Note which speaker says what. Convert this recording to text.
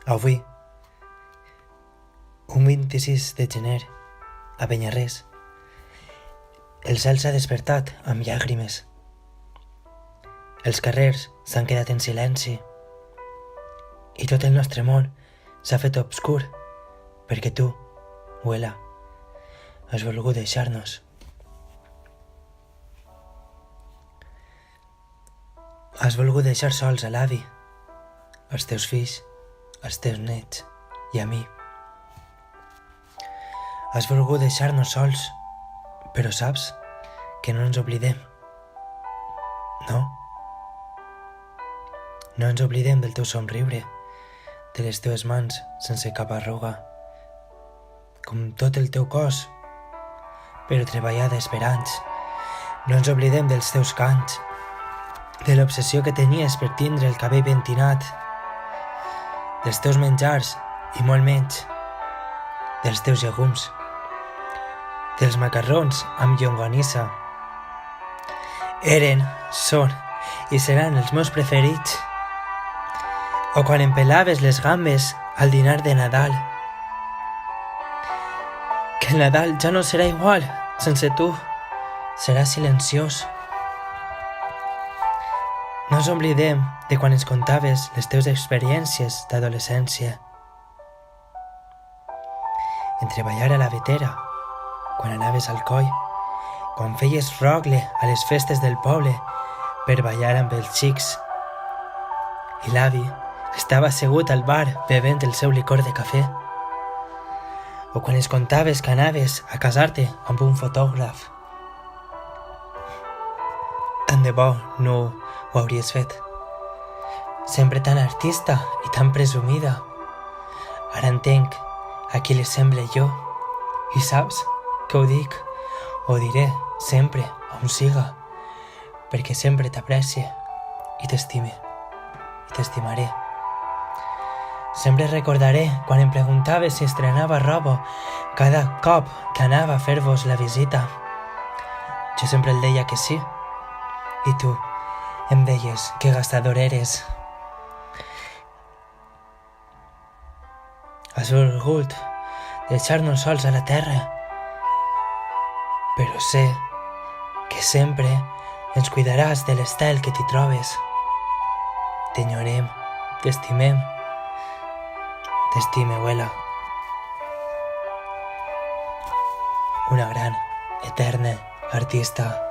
Speaker 1: Avui, un 26 de gener, a Penyarrés, el cel s'ha despertat amb llàgrimes. Els carrers s'han quedat en silenci i tot el nostre món s'ha fet obscur perquè tu, abuela, has volgut deixar-nos. Has volgut deixar sols a l'avi, als teus fills, als teus nets i a mi. Has volgut deixar-nos sols, però saps que no ens oblidem. No? No ens oblidem del teu somriure, de les teves mans sense cap arruga, com tot el teu cos, però treballades per anys. No ens oblidem dels teus cants, de l'obsessió que tenies per tindre el cabell pentinat, dels teus menjars i molt menys, dels teus llegums, dels macarrons amb llonganissa. Eren, són i seran els meus preferits. O quan em pelaves les gambes al dinar de Nadal. Que el Nadal ja no serà igual sense tu, serà silenciós. No ens oblidem de quan ens contaves les teves experiències d'adolescència. En treballar a la vetera, quan anaves al coll, quan feies rogle a les festes del poble per ballar amb els xics. I l'avi estava assegut al bar bevent el seu licor de cafè. O quan ens contaves que anaves a casar-te amb un fotògraf. Tant de bo no ho hauries fet. Sempre tan artista i tan presumida. Ara entenc a qui li sembla jo. I saps que ho dic, ho diré sempre on siga, perquè sempre t'aprecie i t'estime i t'estimaré. Sempre recordaré quan em preguntaves si estrenava roba cada cop que anava a fer-vos la visita. Jo sempre el deia que sí, i tu em deies que gastador eres. Has volgut deixar-nos sols a la terra, però sé que sempre ens cuidaràs de l'estel que t'hi trobes. T'enyorem, t'estimem. T'estime, abuela. Una gran, eterna artista.